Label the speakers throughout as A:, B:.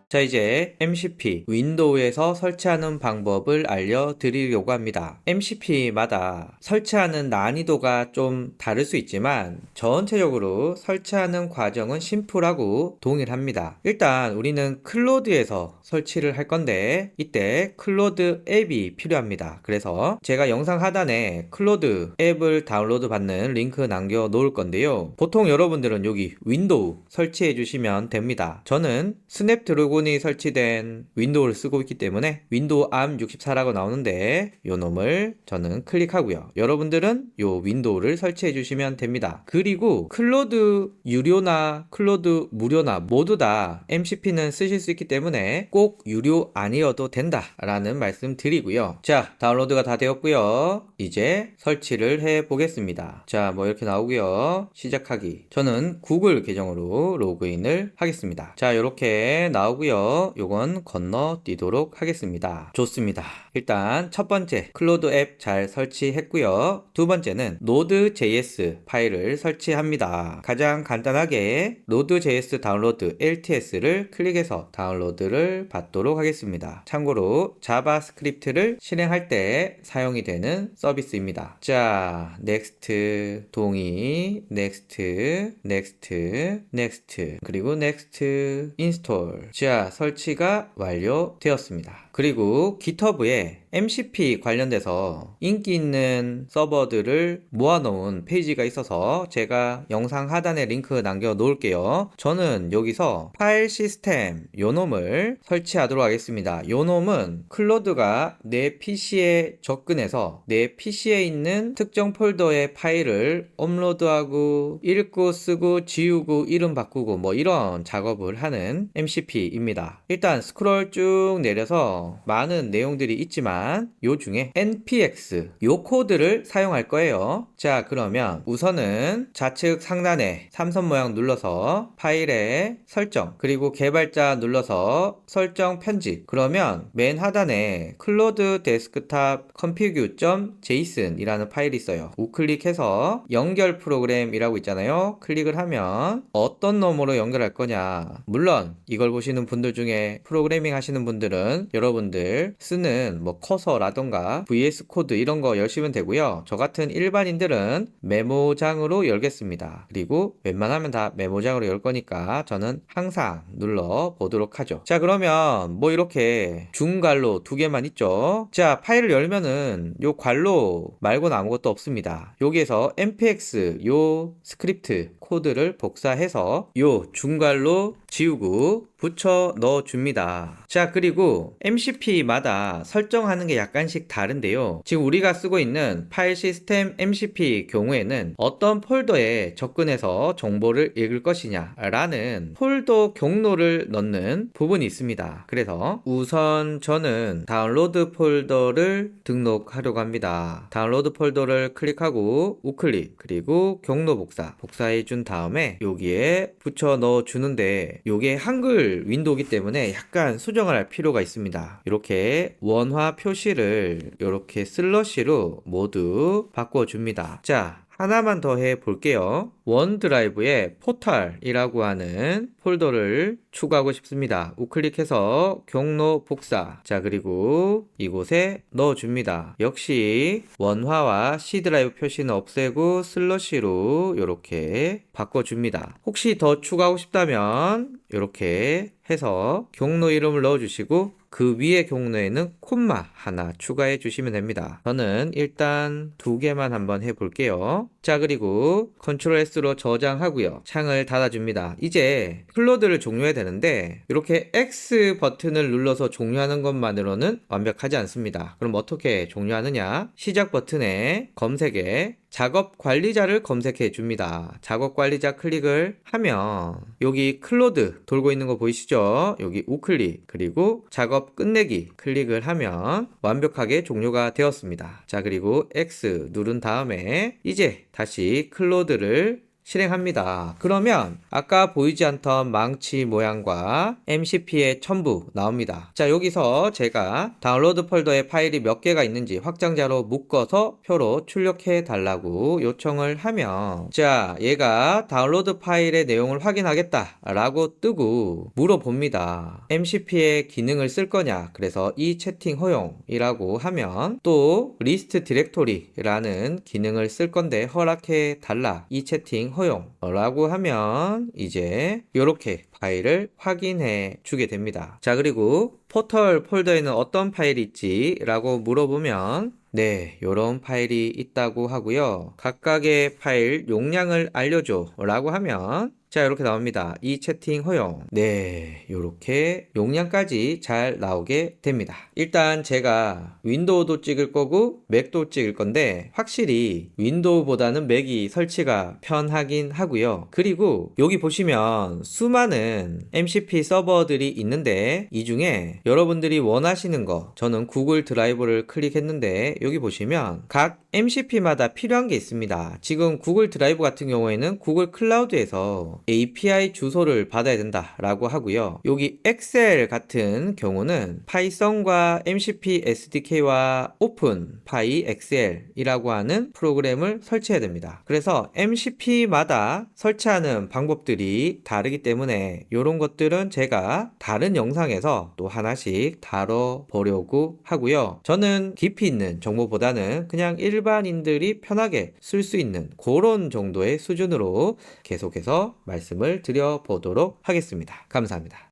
A: 자, 이제 MCP 윈도우에서 설치하는 방법을 알려드리려고 합니다. MCP마다 설치하는 난이도가 좀 다를 수 있지만 전체적으로 설치하는 과정은 심플하고 동일합니다. 일단 우리는 클로드에서 설치를 할 건데 이때 클로드 앱이 필요합니다. 그래서 제가 영상 하단에 클로드 앱을 다운로드 받는 링크 남겨 놓을 건데요. 보통 여러분들은 여기 윈도우 설치해 주시면 됩니다. 저는 스냅드래곤이 설치된 윈도우를 쓰고 있기 때문에 윈도우 ARM64라고 나오는데 요 놈을 저는 클릭하고요. 여러분들은 요 윈도우를 설치해 주시면 됩니다. 그리고 클로드 유료나 클로드 무료나 모두 다 MCP는 쓰실 수 있기 때문에 꼭 유료 아니어도 된다 라는 말씀 드리고요. 자, 다운로드가 다 되었고요. 이제 설치를 해 보겠습니다. 자, 뭐 이렇게 나오고요. 시작하기. 저는 구글 계정으로 로그인을 하겠습니다. 자, 이렇게 나오고요. 요건 건너뛰도록 하겠습니다. 좋습니다. 일단 첫 번째 클로드 앱 잘 설치했고요. 두 번째는 Node.js 파일을 설치합니다. 가장 간단하게 Node.js 다운로드 LTS를 클릭해서 다운로드를 받도록 하겠습니다. 참고로 자바스크립트를 실행할 때 사용이 되는 서비스입니다. 자, 넥스트, 동의, 넥스트, 넥스트, 넥스트, 그리고 넥스트, 인스톨. 자, 설치가 완료되었습니다. 그리고 GitHub에 MCP 관련돼서 인기 있는 서버들을 모아놓은 페이지가 있어서 제가 영상 하단에 링크 남겨 놓을게요. 저는 여기서 파일 시스템 요 놈을 설치하도록 하겠습니다. 요 놈은 클로드가 내 PC에 접근해서 내 PC에 있는 특정 폴더의 파일을 업로드하고 읽고 쓰고 지우고 이름 바꾸고 뭐 이런 작업을 하는 MCP입니다. 일단 스크롤 쭉 내려서 많은 내용들이 있지만 요 중에 npx 요 코드를 사용할 거예요. 자, 그러면 우선은 좌측 상단에 삼선 모양 눌러서 파일의 설정 그리고 개발자 눌러서 설정 편집. 그러면 맨 하단에 클로드 데스크탑 config.json 이라는 파일이 있어요. 우클릭해서 연결 프로그램이라고 있잖아요. 클릭을 하면 어떤 놈으로 연결할 거냐. 물론 이걸 보시는 분들 중에 프로그래밍 하시는 분들은 여러분들 쓰는 뭐 커서라던가 VS 코드 이런 거 열시면 되고요. 저 같은 일반인들은 메모장으로 열겠습니다. 그리고 웬만하면 다 메모장으로 열 거니까 저는 항상 눌러 보도록 하죠. 자, 그러면 뭐 이렇게 중괄로 두 개만 있죠. 자, 파일을 열면은 요 괄로 말고는 아무것도 없습니다. 여기에서 npx 요 스크립트 코드를 복사해서 요 중괄로 지우고 붙여 넣어 줍니다. 자, 그리고 MCP마다 설정하는 게 약간씩 다른데요. 지금 우리가 쓰고 있는 파일 시스템 MCP 경우에는 어떤 폴더에 접근해서 정보를 읽을 것이냐 라는 폴더 경로를 넣는 부분이 있습니다. 그래서 우선 저는 다운로드 폴더를 등록하려고 합니다. 다운로드 폴더를 클릭하고 우클릭 그리고 경로 복사해 준 다음에 여기에 붙여 넣어 주는데 요게 한글 윈도우이기 때문에 약간 수정을 할 필요가 있습니다. 이렇게 원화 표시를 이렇게 슬러시로 모두 바꿔줍니다. 자, 하나만 더 해 볼게요. 원드라이브에 포탈이라고 하는 폴더를 추가하고 싶습니다. 우클릭해서 경로 복사. 자, 그리고 이곳에 넣어줍니다. 역시 원화와 C 드라이브 표시는 없애고 슬러시로 이렇게 바꿔줍니다. 혹시 더 추가하고 싶다면 이렇게 해서 경로 이름을 넣어주시고 그 위에 경로에는 콤마 하나 추가해 주시면 됩니다. 저는 일단 두 개만 한번 해볼게요. 자, 그리고 컨트롤 S로 저장하고요. 창을 닫아줍니다. 이제 클로드를 종료해야 되는데 이렇게 X 버튼을 눌러서 종료하는 것만으로는 완벽하지 않습니다. 그럼 어떻게 종료하느냐? 시작 버튼에 검색에 작업 관리자를 검색해 줍니다. 작업 관리자 클릭을 하면 여기 클로드 돌고 있는 거 보이시죠? 여기 우클릭 그리고 작업 끝내기 클릭을 하면 완벽하게 종료가 되었습니다. 자, 그리고 X 누른 다음에 이제 다시 클로드를 실행합니다. 그러면 아까 보이지 않던 망치 모양과 MCP의 첨부 나옵니다. 자, 여기서 제가 다운로드 폴더에 파일이 몇 개가 있는지 확장자로 묶어서 표로 출력해 달라고 요청을 하면, 자, 얘가 다운로드 파일의 내용을 확인하겠다 라고 뜨고 물어봅니다. MCP의 기능을 쓸 거냐? 그래서 이 채팅 허용이라고 하면, 또 리스트 디렉토리라는 기능을 쓸 건데 허락해 달라, 이 채팅 허용라고 하면 이제 이렇게 파일을 확인해 주게 됩니다. 자, 그리고 포털 폴더에는 어떤 파일이 있지? 라고 물어보면, 네, 요런 파일이 있다고 하고요. 각각의 파일 용량을 알려줘 라고 하면, 자, 이렇게 나옵니다. 이 채팅 허용. 네, 요렇게 용량까지 잘 나오게 됩니다. 일단 제가 윈도우도 찍을 거고 맥도 찍을 건데, 확실히 윈도우보다는 맥이 설치가 편하긴 하고요. 그리고 여기 보시면 수많은 MCP 서버들이 있는데, 이 중에 여러분들이 원하시는 거, 저는 구글 드라이브를 클릭했는데 여기 보시면 각 MCP마다 필요한 게 있습니다. 지금 구글 드라이브 같은 경우에는 구글 클라우드에서 API 주소를 받아야 된다 라고 하고요. 여기 엑셀 같은 경우는 파이썬과 MCP SDK와 오픈 파이 엑셀 이라고 하는 프로그램을 설치해야 됩니다. 그래서 MCP마다 설치하는 방법들이 다르기 때문에 이런 것들은 제가 다른 영상에서 또 하나씩 다뤄보려고 하고요. 저는 깊이 있는 정보보다는 그냥 일반인들이 편하게 쓸 수 있는 그런 정도의 수준으로 계속해서 말씀을 드려보도록 하겠습니다. 감사합니다.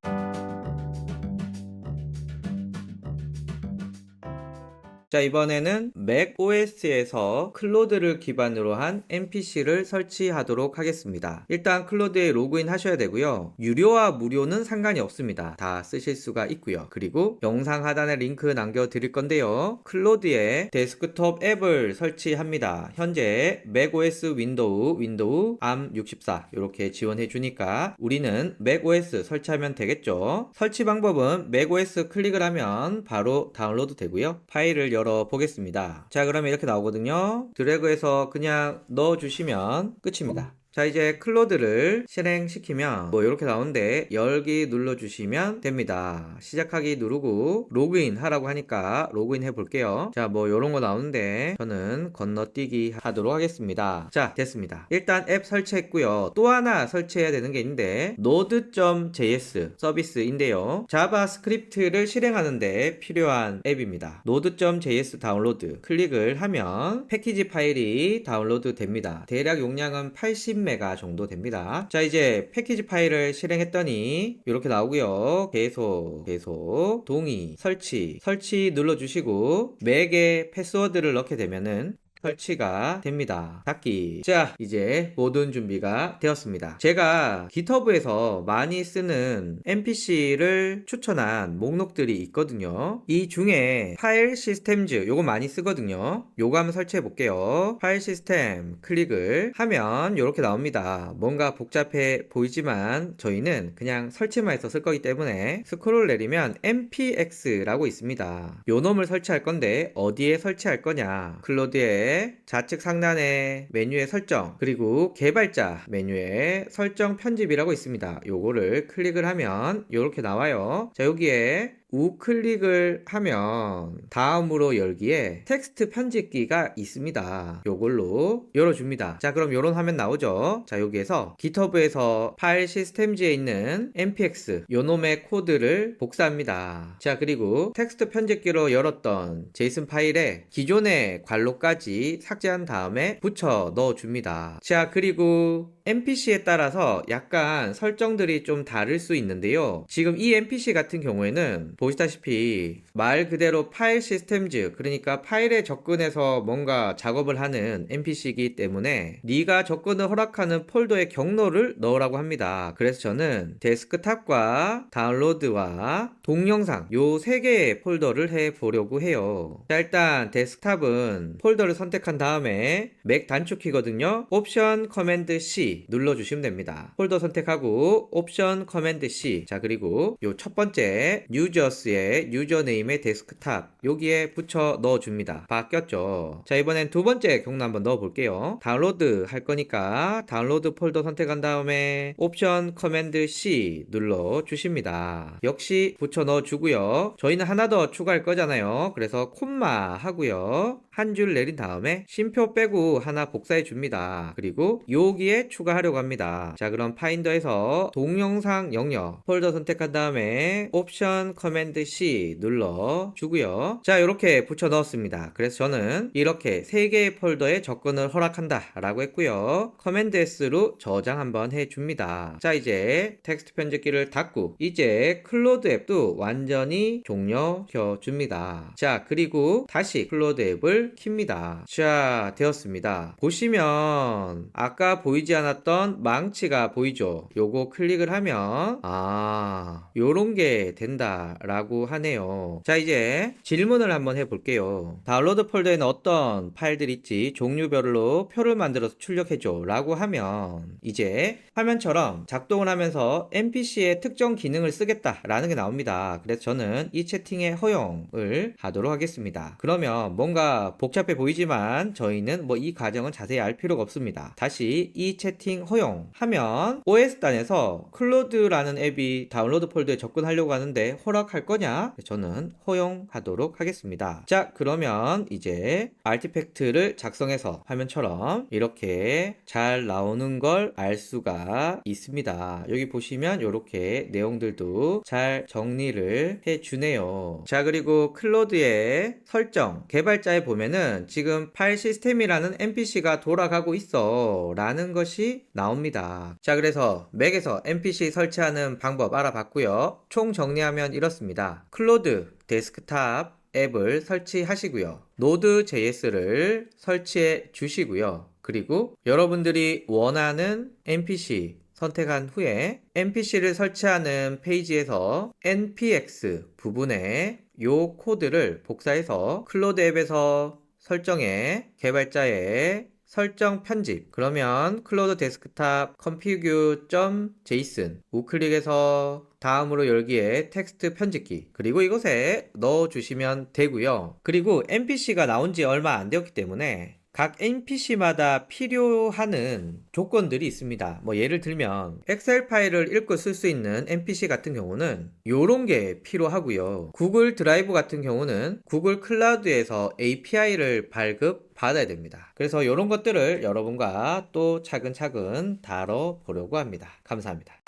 A: 자, 이번에는 맥OS에서 클로드를 기반으로 한 MPC를 설치하도록 하겠습니다. 일단 클로드에 로그인 하셔야 되고요. 유료와 무료는 상관이 없습니다. 다 쓰실 수가 있고요. 그리고 영상 하단에 링크 남겨드릴 건데요. 클로드에 데스크톱 앱을 설치합니다. 현재 맥OS 윈도우 ARM64 이렇게 지원해 주니까 우리는 맥OS 설치하면 되겠죠. 설치 방법은 맥OS 클릭을 하면 바로 다운로드 되고요. 파일을 열어 보겠습니다. 자, 그러면 이렇게 나오거든요. 드래그해서 그냥 넣어 주시면 끝입니다. 자, 이제 클로드를 실행시키면 뭐 이렇게 나오는데 열기 눌러주시면 됩니다. 시작하기 누르고 로그인 하라고 하니까 로그인 해볼게요. 자, 뭐 이런 거 나오는데 저는 건너뛰기 하도록 하겠습니다. 자, 됐습니다. 일단 앱 설치했고요. 또 하나 설치해야 되는 게 있는데 node.js 서비스인데요. 자바스크립트를 실행하는데 필요한 앱입니다. node.js 다운로드 클릭을 하면 패키지 파일이 다운로드 됩니다. 대략 용량은 80 메가 정도 됩니다. 자, 이제 패키지 파일을 실행했더니 이렇게 나오고요. 계속 동의 설치 눌러주시고 맥에 패스워드를 넣게 되면은 설치가 됩니다. 닫기. 자, 이제 모든 준비가 되었습니다. 제가 GitHub에서 많이 쓰는 MPC를 추천한 목록들이 있거든요. 이 중에 파일 시스템즈 요거 많이 쓰거든요. 요거 한번 설치해 볼게요. 파일 시스템 클릭을 하면 이렇게 나옵니다. 뭔가 복잡해 보이지만 저희는 그냥 설치만 해서 쓸 거기 때문에 스크롤 내리면 npx라고 있습니다. 요 놈을 설치할 건데 어디에 설치할 거냐, 클로드에 좌측 상단에 메뉴의 설정, 그리고 개발자 메뉴에 설정 편집이라고 있습니다. 요거를 클릭을 하면 이렇게 나와요. 자, 여기에 우클릭을 하면 다음으로 열기에 텍스트 편집기가 있습니다. 요걸로 열어줍니다. 자, 그럼 요런 화면 나오죠. 자, 여기에서 GitHub에서 파일 시스템즈에 있는 npx 요놈의 코드를 복사합니다. 자, 그리고 텍스트 편집기로 열었던 제이슨 파일에 기존의 관로까지 삭제한 다음에 붙여 넣어줍니다. 자, 그리고 NPC에 따라서 약간 설정들이 좀 다를 수 있는데요. 지금 이 NPC 같은 경우에는 보시다시피 말 그대로 파일 시스템즈, 그러니까 파일에 접근해서 뭔가 작업을 하는 NPC이기 때문에 네가 접근을 허락하는 폴더의 경로를 넣으라고 합니다. 그래서 저는 데스크탑과 다운로드와 동영상 요 세 개의 폴더를 해보려고 해요. 자, 일단 데스크탑은 폴더를 선택한 다음에 맥 단축키거든요. 옵션 커맨드 C C 눌러주시면 됩니다. 폴더 선택하고 옵션 커맨드 C. 자, 그리고 요 첫 번째 유저스의 유저네임의 데스크탑 여기에 붙여 넣어줍니다. 바뀌었죠. 자, 이번엔 두 번째 경로 한번 넣어볼게요. 다운로드 할 거니까 다운로드 폴더 선택한 다음에 옵션 커맨드 C 눌러주십니다. 역시 붙여 넣어주고요. 저희는 하나 더 추가할 거잖아요. 그래서 콤마 하고요. 한 줄 내린 다음에 쉼표 빼고 하나 복사해 줍니다. 그리고 여기에 추가하려고 합니다. 자, 그럼 파인더에서 동영상 영역 폴더 선택한 다음에 옵션 커맨드 C 눌러 주고요. 자, 이렇게 붙여 넣었습니다. 그래서 저는 이렇게 3개의 폴더에 접근을 허락한다 라고 했고요. 커맨드 S로 저장 한번 해 줍니다. 자, 이제 텍스트 편집기를 닫고 이제 클로드 앱도 완전히 종료시켜 줍니다. 자, 그리고 다시 클로드 앱을 킵니다. 자, 되었습니다. 보시면 아까 보이지 않았던 망치가 보이죠? 요거 클릭을 하면 요런 게 된다 라고 하네요. 자, 이제 질문을 한번 해볼게요. 다운로드 폴더에는 어떤 파일들이 있지? 종류별로 표를 만들어서 출력해줘 라고 하면 이제 화면처럼 작동을 하면서 NPC의 특정 기능을 쓰겠다 라는 게 나옵니다. 그래서 저는 이 채팅의 허용을 하도록 하겠습니다. 그러면 뭔가 복잡해 보이지만 저희는 뭐 이 과정은 자세히 알 필요가 없습니다. 다시 이 채팅 허용 하면 OS단에서 클로드라는 앱이 다운로드 폴더에 접근하려고 하는데 허락할 거냐? 저는 허용하도록 하겠습니다. 자, 그러면 이제 아티팩트를 작성해서 화면처럼 이렇게 잘 나오는 걸 알 수가 있습니다. 여기 보시면 이렇게 내용들도 잘 정리를 해주네요. 자, 그리고 클로드의 설정 개발자에 보면은 지금 파일 시스템이라는 NPC가 돌아가고 있어 라는 것이 나옵니다. 자, 그래서 맥에서 NPC 설치하는 방법 알아봤고요. 총 정리하면 이렇습니다. 클로드 데스크탑 앱을 설치하시고요. Node.js를 설치해 주시고요. 그리고 여러분들이 원하는 NPC 선택한 후에 NPC를 설치하는 페이지에서 npx 부분에 요 코드를 복사해서 클로드 앱에서 설정에 개발자의 설정 편집 그러면 클로드 데스크탑 config.json 우클릭해서 다음으로 열기에 텍스트 편집기 그리고 이곳에 넣어주시면 되고요. 그리고 NPC가 나온 지 얼마 안 되었기 때문에 각 NPC마다 필요하는 조건들이 있습니다. 뭐 예를 들면 엑셀 파일을 읽고 쓸 수 있는 NPC 같은 경우는 요런 게 필요하고요. 구글 드라이브 같은 경우는 구글 클라우드에서 API를 발급 받아야 됩니다. 그래서 이런 것들을 여러분과 또 차근차근 다뤄보려고 합니다. 감사합니다.